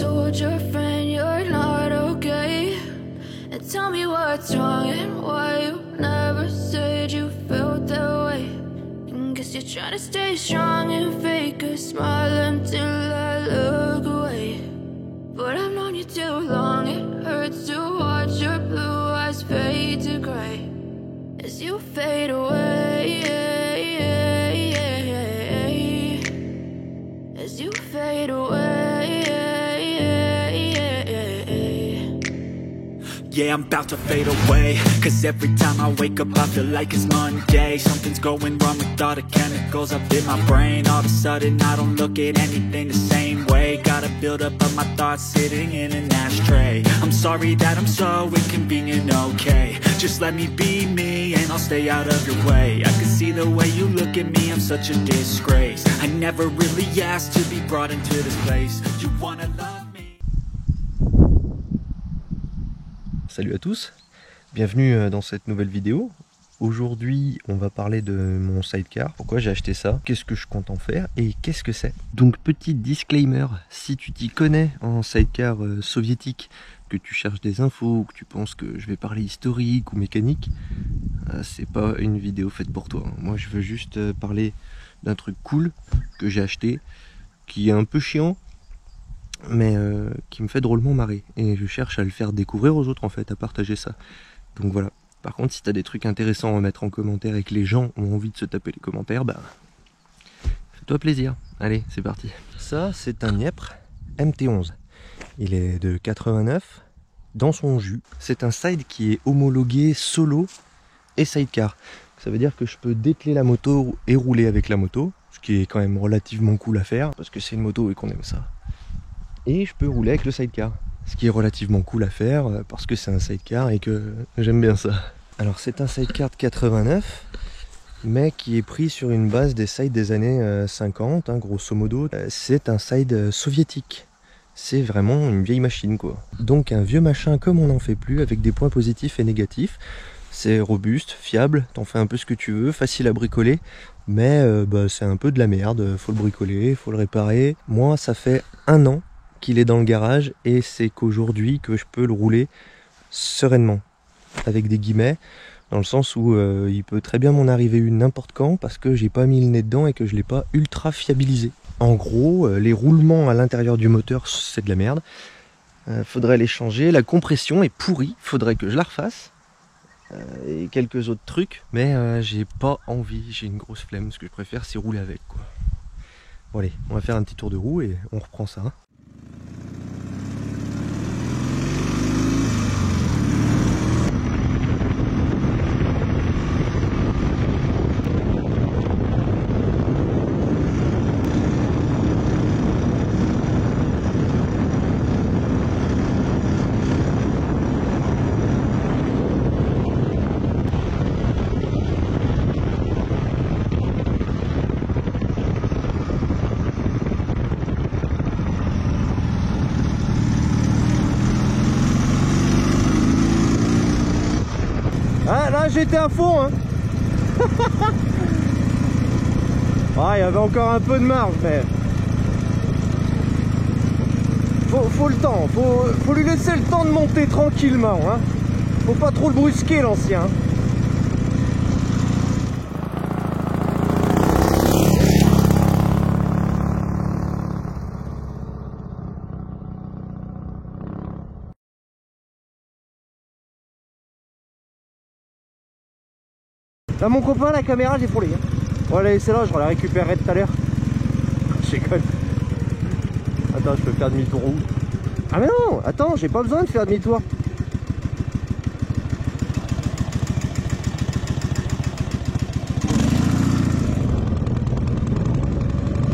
told your friend you're not okay? And tell me what's wrong and why you never said you felt that way. And guess you're trying to stay strong and fake a smile until I look away. But I've known you too long, it hurts to watch your blue eyes fade to gray as you fade away, as you fade away. Yeah, I'm about to fade away, cause every time I wake up I feel like it's Monday. Something's going wrong with all the chemicals up in my brain. All of a sudden I don't look at anything the same way. Gotta build up of my thoughts sitting in an ashtray. I'm sorry that I'm so inconvenient, okay? Just let me be me and I'll stay out of your way. I can see the way you look at me, I'm such a disgrace. I never really asked to be brought into this place. You wanna love me? Salut à tous, bienvenue dans cette nouvelle vidéo. Aujourd'hui on va parler de mon sidecar, pourquoi j'ai acheté ça, qu'est-ce que je compte en faire et qu'est-ce que c'est. Donc petit disclaimer, si tu t'y connais en sidecar soviétique, que tu cherches des infos ou que tu penses que je vais parler historique ou mécanique, c'est pas une vidéo faite pour toi. Moi je veux juste parler d'un truc cool que j'ai acheté, qui est un peu chiant, mais qui me fait drôlement marrer, et je cherche à le faire découvrir aux autres en fait, à partager ça. Donc voilà. Par contre, si t'as des trucs intéressants à mettre en commentaire et que les gens ont envie de se taper les commentaires, bah fais-toi plaisir. Allez, c'est parti. Ça, c'est un Dniepr MT11. Il est de 89, dans son jus. C'est un side qui est homologué solo et sidecar. Ça veut dire que je peux dételer la moto et rouler avec la moto, ce qui est quand même relativement cool à faire, parce que c'est une moto et qu'on aime ça. Et je peux rouler avec le sidecar, ce qui est relativement cool à faire parce que c'est un sidecar et que j'aime bien ça. Alors c'est un sidecar de 89, mais qui est pris sur une base des sides des années 50, hein, grosso modo. C'est un side soviétique, c'est vraiment une vieille machine quoi. Donc un vieux machin comme on n'en fait plus, avec des points positifs et négatifs. C'est robuste, fiable, t'en fais un peu ce que tu veux, facile à bricoler, mais c'est un peu de la merde, faut le bricoler, faut le réparer. Moi ça fait 1 an qu'il est dans le garage et c'est qu'aujourd'hui que je peux le rouler sereinement, avec des guillemets, dans le sens où il peut très bien m'en arriver une n'importe quand parce que j'ai pas mis le nez dedans et que je l'ai pas ultra fiabilisé. En gros, les roulements à l'intérieur du moteur c'est de la merde, faudrait les changer, la compression est pourrie, faudrait que je la refasse, et quelques autres trucs, mais j'ai pas envie, j'ai une grosse flemme, ce que je préfère c'est rouler avec quoi. Bon allez, on va faire un petit tour de roue et on reprend ça. Ah là j'étais à fond hein. Ah, il y avait encore un peu de marge, mais faut le temps, faut lui laisser le temps de monter tranquillement hein. Faut pas trop le brusquer l'ancien. Là mon copain, la caméra j'ai frôlé hein. On va la laisser là, je la récupérerai tout à l'heure. Je déconne. Attends, je peux faire demi-tour où? Ah mais non, attends, j'ai pas besoin de faire demi-tour.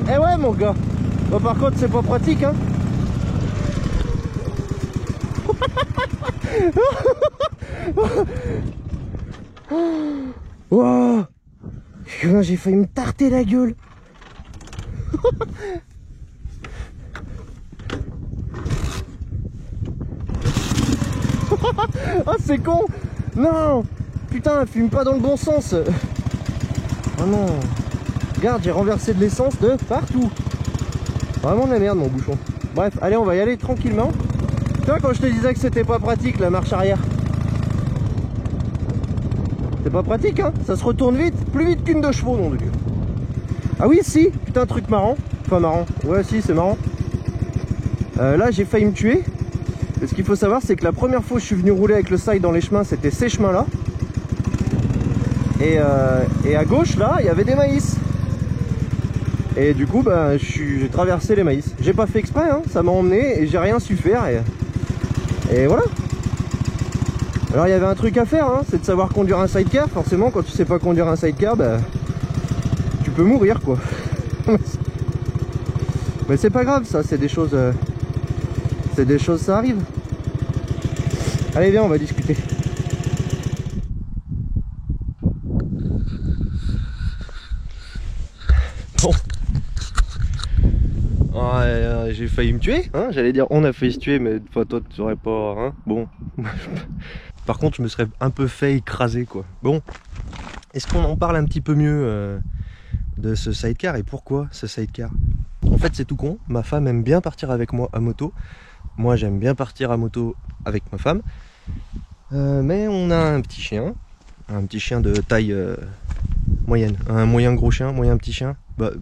Eh ouais mon gars. Bon, par contre c'est pas pratique hein. Wow, j'ai failli me tarter la gueule. Ah c'est con. Non. Putain, fume pas dans le bon sens. Oh non. Regarde, j'ai renversé de l'essence de partout. Vraiment de la merde mon bouchon. Bref, allez, on va y aller tranquillement. Tu vois, quand je te disais que c'était pas pratique la marche arrière, c'est pas pratique, hein. Ça se retourne vite, plus vite qu'une 2 chevaux, nom de Dieu. Ah oui, si, putain, truc marrant. Enfin marrant, ouais si, c'est marrant. Là, j'ai failli me tuer. Et ce qu'il faut savoir, c'est que la première fois que je suis venu rouler avec le side dans les chemins, c'était ces chemins-là. Et à gauche, là, il y avait des maïs. Et du coup, bah, j'ai traversé les maïs. J'ai pas fait exprès, hein, ça m'a emmené et j'ai rien su faire. Et voilà. Alors, il y avait un truc à faire, hein, c'est de savoir conduire un sidecar. Forcément, quand tu sais pas conduire un sidecar, bah, tu peux mourir, quoi. Mais c'est pas grave, ça, c'est des choses, ça arrive. Allez, viens, on va discuter. Bon. J'ai failli me tuer, hein, j'allais dire on a failli se tuer, mais toi tu saurais pas, hein. Bon. Par contre, je me serais un peu fait écraser, quoi. Bon. Est-ce qu'on en parle un petit peu mieux de ce sidecar et pourquoi ce sidecar? En fait, c'est tout con. Ma femme aime bien partir avec moi à moto. Moi, j'aime bien partir à moto avec ma femme. Mais on a un petit chien de taille moyenne. Un moyen gros chien, moyen petit chien. Bah,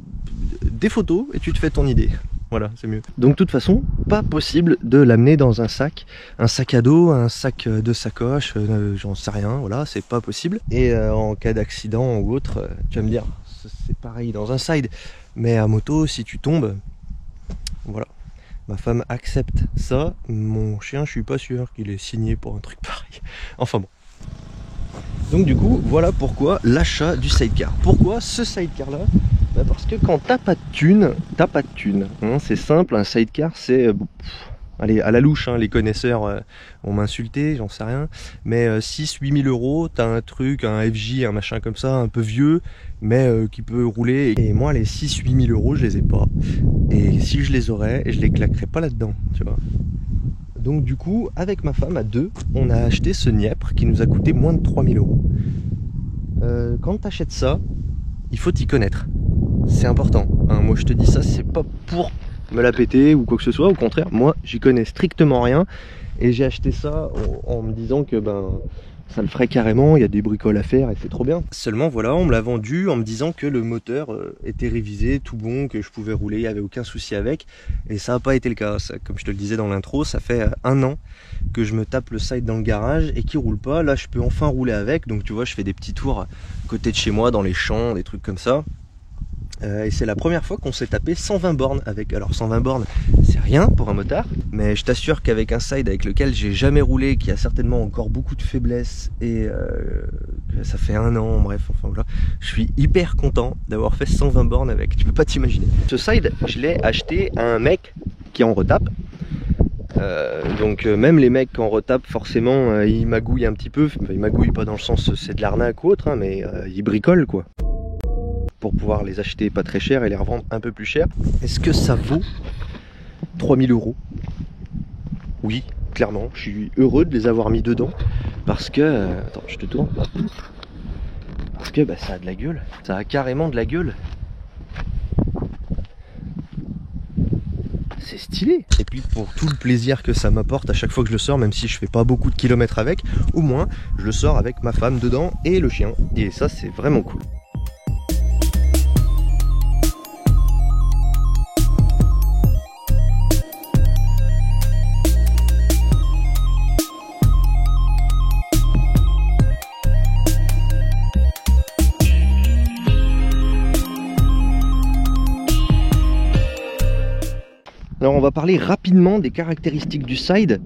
des photos et tu te fais ton idée. Voilà, c'est mieux. Donc, de toute façon, pas possible de l'amener dans un sac à dos, un sac de sacoche, j'en sais rien. Voilà, c'est pas possible. Et en cas d'accident ou autre, tu vas me dire, c'est pareil dans un side. Mais à moto, si tu tombes, voilà. Ma femme accepte ça. Mon chien, je suis pas sûr qu'il ait signé pour un truc pareil. Enfin bon. Donc du coup, voilà pourquoi l'achat du sidecar. Pourquoi ce sidecar là? Bah parce que quand t'as pas de thune, hein, c'est simple, un sidecar c'est... allez, à la louche, hein, les connaisseurs vont m'insulter, j'en sais rien. Mais 6-8 000 euros, t'as un truc, un FJ, un machin comme ça, un peu vieux, mais qui peut rouler. Et moi, les 6-8 000 euros, je les ai pas. Et si je les aurais, je les claquerais pas là-dedans, tu vois. Donc du coup, avec ma femme, à deux, on a acheté ce Nièvre qui nous a coûté moins de 3 000 euros. Quand t'achètes ça, il faut t'y connaître. C'est important. Hein, moi, je te dis ça, c'est pas pour me la péter ou quoi que ce soit. Au contraire, moi, j'y connais strictement rien. Et j'ai acheté ça en me disant que ben ça le ferait carrément, il y a des bricoles à faire et c'est trop bien. Seulement voilà, on me l'a vendu en me disant que le moteur était révisé, tout bon, que je pouvais rouler, il n'y avait aucun souci avec. Et ça n'a pas été le cas. Ça, comme je te le disais dans l'intro, ça fait 1 an que je me tape le side dans le garage et qui roule pas. Là, je peux enfin rouler avec. Donc tu vois, je fais des petits tours à côté de chez moi, dans les champs, des trucs comme ça. Et c'est la première fois qu'on s'est tapé 120 bornes avec. Alors 120 bornes, c'est rien pour un motard, mais je t'assure qu'avec un side avec lequel j'ai jamais roulé, qui a certainement encore beaucoup de faiblesses et ça fait 1 an, bref, enfin voilà, je suis hyper content d'avoir fait 120 bornes avec. Tu peux pas t'imaginer. Ce side, je l'ai acheté à un mec qui en retape. Donc même les mecs qui en retape, forcément, ils magouillent un petit peu. Enfin, ils magouillent pas dans le sens c'est de l'arnaque ou autre, hein, mais ils bricolent quoi. Pour pouvoir les acheter pas très cher et les revendre un peu plus cher. Est-ce que ça vaut 3 000 euros? Oui, clairement. Je suis heureux de les avoir mis dedans parce que... attends, je te tourne. Parce que bah, ça a de la gueule. Ça a carrément de la gueule. C'est stylé. Et puis pour tout le plaisir que ça m'apporte à chaque fois que je le sors, même si je fais pas beaucoup de kilomètres avec, au moins je le sors avec ma femme dedans et le chien. Et ça, c'est vraiment cool. Alors on va parler rapidement des caractéristiques du side.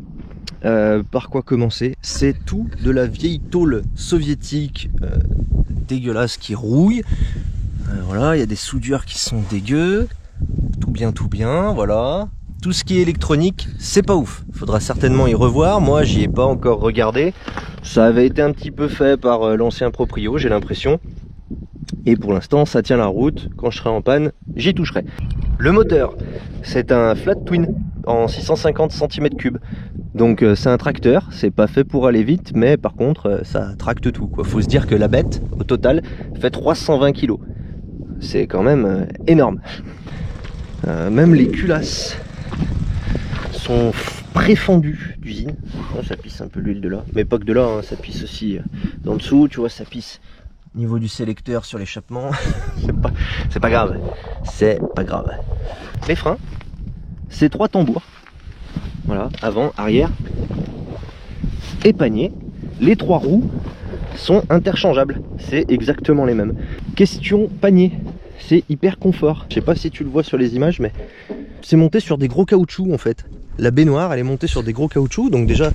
Par quoi commencer? C'est tout de la vieille tôle soviétique dégueulasse qui rouille. Voilà, il y a des soudures qui sont dégueu. Tout bien, voilà. Tout ce qui est électronique, c'est pas ouf. Faudra certainement y revoir. Moi, j'y ai pas encore regardé. Ça avait été un petit peu fait par l'ancien proprio, j'ai l'impression. Et pour l'instant, ça tient la route. Quand je serai en panne, j'y toucherai. Le moteur, c'est un flat twin en 650 cm3. Donc c'est un tracteur, c'est pas fait pour aller vite, mais par contre ça tracte tout, quoi. Faut se dire que la bête, au total, fait 320 kg. C'est quand même énorme. Même les culasses sont préfendues d'usine. Ça pisse un peu l'huile de là, mais pas que de là, hein, ça pisse aussi d'en dessous, tu vois, ça pisse au niveau du sélecteur sur l'échappement. c'est pas grave, c'est pas grave. Les freins, c'est 3 tambours, voilà, avant, arrière et panier. Les 3 roues sont interchangeables, c'est exactement les mêmes. Question panier, c'est hyper confort. Je sais pas si tu le vois sur les images, mais c'est monté sur des gros caoutchoucs en fait. La baignoire, elle est montée sur des gros caoutchoucs, donc déjà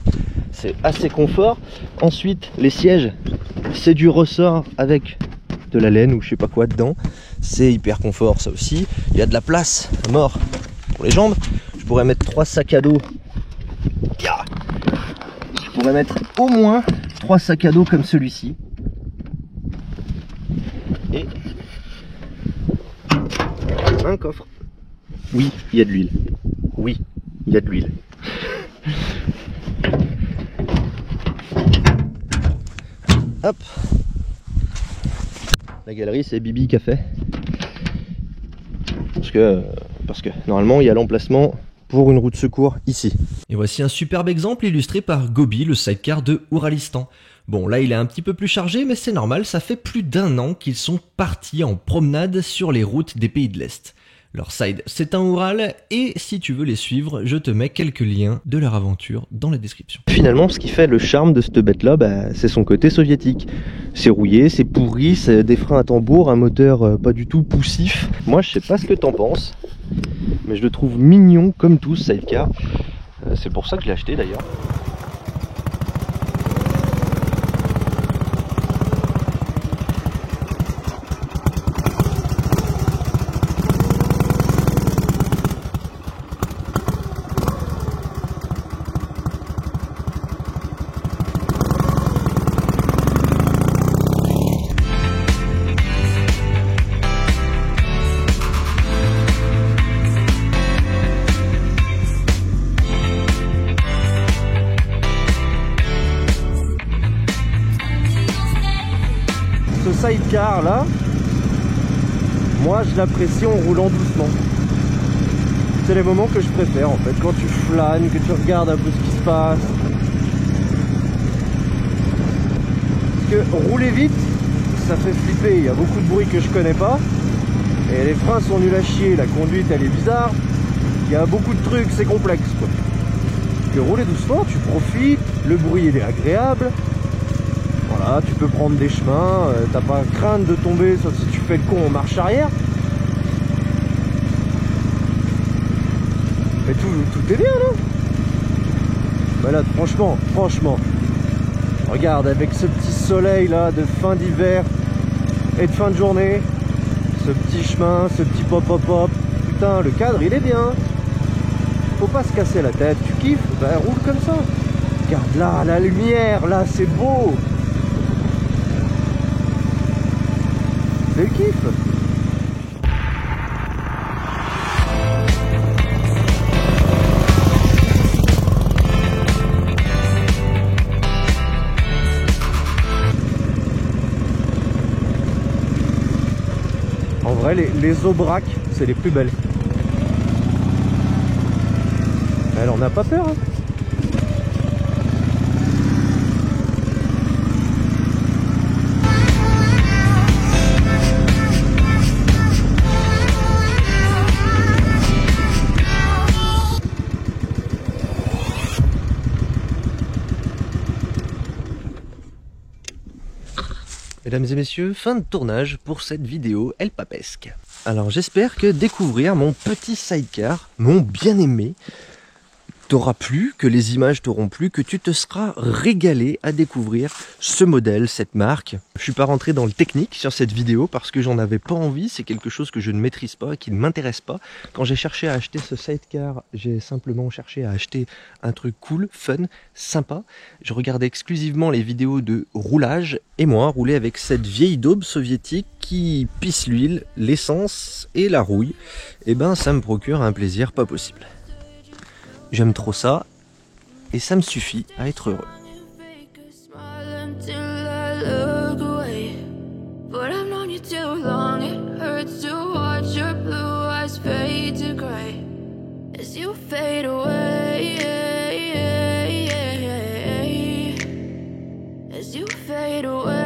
c'est assez confort. Ensuite, les sièges, c'est du ressort avec de la laine ou je sais pas quoi dedans. C'est hyper confort ça aussi. Il y a de la place à mort pour les jambes. Je pourrais mettre 3 sacs à dos. Je pourrais mettre au moins 3 sacs à dos comme celui-ci. Et un coffre. Oui, il y a de l'huile. Oui, il y a de l'huile. Hop. La galerie, c'est Bibi Café. Parce que normalement, il y a l'emplacement pour une roue de secours ici. Et voici un superbe exemple illustré par Gobi, le sidecar de Ouralistan. Bon, là il est un petit peu plus chargé, mais c'est normal, ça fait plus d'1 an qu'ils sont partis en promenade sur les routes des pays de l'Est. Leur side, c'est un Oural, et si tu veux les suivre, je te mets quelques liens de leur aventure dans la description. Finalement, ce qui fait le charme de cette bête-là, c'est son côté soviétique. C'est rouillé, c'est pourri, c'est des freins à tambour, un moteur pas du tout poussif. Moi, je sais pas ce que t'en penses, mais je le trouve mignon comme tout ce sidecar. C'est pour ça que je l'ai acheté d'ailleurs. Ce sidecar là, moi je l'apprécie en roulant doucement. C'est les moments que je préfère en fait, quand tu flânes, que tu regardes un peu ce qui se passe. Parce que rouler vite, ça fait flipper, il y a beaucoup de bruit que je connais pas. Et les freins sont nuls à chier, la conduite elle est bizarre. Il y a beaucoup de trucs, c'est complexe quoi. Parce que rouler doucement, tu profites, le bruit il est agréable. Voilà, tu peux prendre des chemins, t'as pas crainte de tomber sauf si tu fais le con en marche arrière. Mais tout est bien là. Voilà, franchement, regarde avec ce petit soleil là de fin d'hiver et de fin de journée, ce petit chemin, ce petit pop, putain le cadre il est bien. Faut pas se casser la tête, tu kiffes, roule comme ça. Regarde là, la lumière, là c'est beau. C'est le kiff. En vrai, les Aubrac, c'est les plus belles. Elle en a pas peur, hein. Mesdames et messieurs, fin de tournage pour cette vidéo El Papesque. Alors j'espère que découvrir mon petit sidecar, mon bien-aimé, t'aura plu, que les images t'auront plu, que tu te seras régalé à découvrir ce modèle, cette marque. Je suis pas rentré dans le technique sur cette vidéo parce que j'en avais pas envie, c'est quelque chose que je ne maîtrise pas, qui ne m'intéresse pas. Quand j'ai cherché à acheter ce sidecar, j'ai simplement cherché à acheter un truc cool, fun, sympa. Je regardais exclusivement les vidéos de roulage et moi, rouler avec cette vieille daube soviétique qui pisse l'huile, l'essence et la rouille, et ben ça me procure un plaisir pas possible. J'aime trop ça, et ça me suffit à être heureux. But I've known you too long, it hurts to watch your blue eyes fade to fade away, as you fade away.